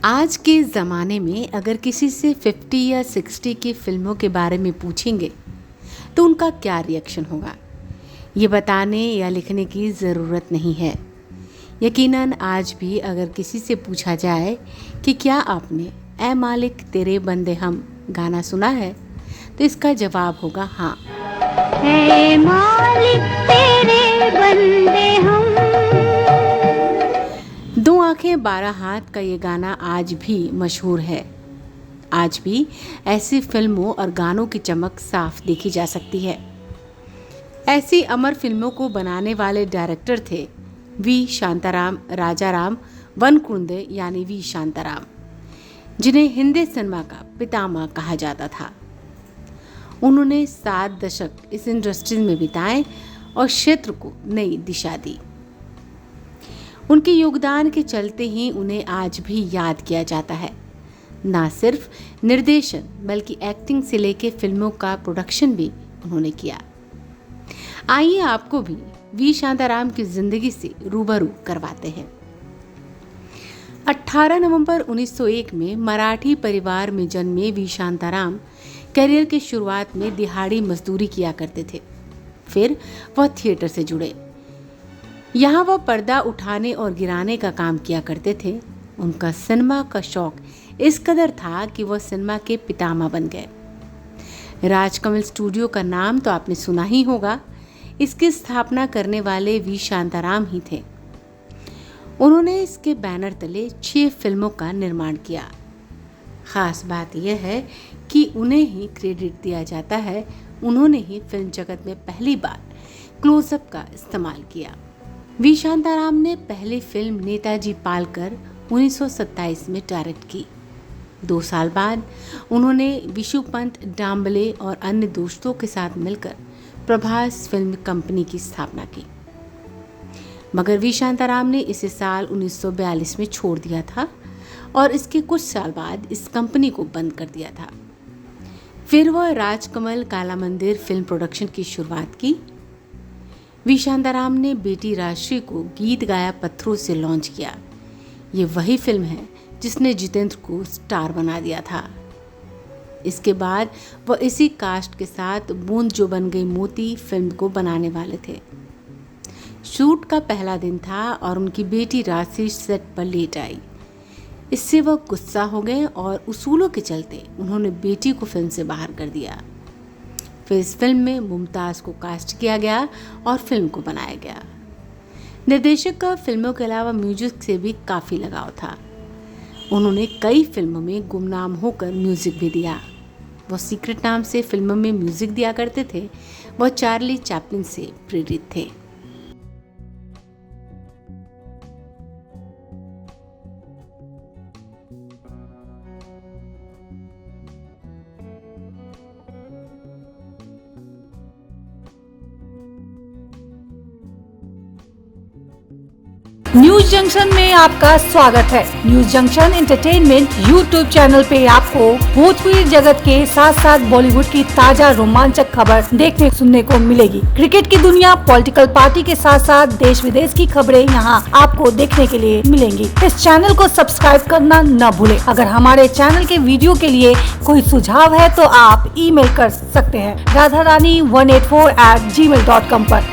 आज के ज़माने में अगर किसी से 50 या 60 की फिल्मों के बारे में पूछेंगे तो उनका क्या रिएक्शन होगा, ये बताने या लिखने की ज़रूरत नहीं है। यकीनन आज भी अगर किसी से पूछा जाए कि क्या आपने ऐ मालिक तेरे बंदे हम गाना सुना है, तो इसका जवाब होगा हाँ। ऐ मालिक तेरे बंदे हम। दो आंखें 12 हाथ का ये गाना आज भी मशहूर है। आज भी ऐसी फिल्मों और गानों की चमक साफ देखी जा सकती है। ऐसी अमर फिल्मों को बनाने वाले डायरेक्टर थे वी शांताराम राजाराम वनकुंदे यानी वी शांताराम, जिन्हें हिंदी सिनेमा का पितामह कहा जाता था। उन्होंने 7 दशक इस इंडस्ट्री में बिताए और क्षेत्र को नई दिशा दी। उनके योगदान के चलते ही उन्हें आज भी याद किया जाता है। ना सिर्फ निर्देशन बल्कि एक्टिंग से लेकर फिल्मों का प्रोडक्शन भी उन्होंने किया। आइए आपको भी वी शांताराम की जिंदगी से रूबरू करवाते हैं। 18 नवंबर 1901 में मराठी परिवार में जन्मे वी शांताराम करियर की शुरुआत में दिहाड़ी मजदूरी किया करते थे। फिर वह थिएटर से जुड़े। यहाँ वह पर्दा उठाने और गिराने का काम किया करते थे। उनका सिनेमा का शौक इस कदर था कि वह सिनेमा के पितामह बन गए। राजकमल स्टूडियो का नाम तो आपने सुना ही होगा। इसकी स्थापना करने वाले वी शांताराम ही थे। उन्होंने इसके बैनर तले 6 फिल्मों का निर्माण किया। खास बात यह है कि उन्हें ही क्रेडिट दिया जाता है। उन्होंने ही फिल्म जगत में पहली बार क्लोजअप का इस्तेमाल किया। वी शांताराम ने पहली फिल्म नेताजी पालकर 1927 में डायरेक्ट की। 2 साल बाद उन्होंने विशुपंत डांबले और अन्य दोस्तों के साथ मिलकर प्रभास फिल्म कंपनी की स्थापना की, मगर वी शांताराम ने इसे साल 1942 में छोड़ दिया था और इसके कुछ साल बाद इस कंपनी को बंद कर दिया था। फिर वह राजकमल काला मंदिर फिल्म प्रोडक्शन की शुरुआत की। वी शांताराम ने बेटी राजश्री को गीत गाया पत्थरों से लॉन्च किया। ये वही फिल्म है जिसने जितेंद्र को स्टार बना दिया था। इसके बाद वह इसी कास्ट के साथ बूंद जो बन गई मोती फिल्म को बनाने वाले थे। शूट का पहला दिन था और उनकी बेटी राजश्री सेट पर लेट आई। इससे वह गुस्सा हो गए और उसूलों के चलते उन्होंने बेटी को फिल्म से बाहर कर दिया। फिर इस फिल्म में मुमताज़ को कास्ट किया गया और फिल्म को बनाया गया। निर्देशक का फिल्मों के अलावा म्यूजिक से भी काफ़ी लगाव था। उन्होंने कई फिल्मों में गुमनाम होकर म्यूजिक भी दिया। वह सीक्रेट नाम से फिल्मों में म्यूजिक दिया करते थे। वह चार्ली चैपलिन से प्रेरित थे। न्यूज जंक्शन में आपका स्वागत है। News junction entertainment YouTube channel पे आपको भोजपुरी जगत के साथ साथ बॉलीवुड की ताजा रोमांचक खबर देखने सुनने को मिलेगी। क्रिकेट की दुनिया, पॉलिटिकल पार्टी के साथ साथ देश विदेश की खबरें यहाँ आपको देखने के लिए मिलेंगी। इस चैनल को सब्सक्राइब करना न भूले। अगर हमारे चैनल के वीडियो के लिए कोई सुझाव है तो आप email कर सकते हैं radharani184@gmail.com पर।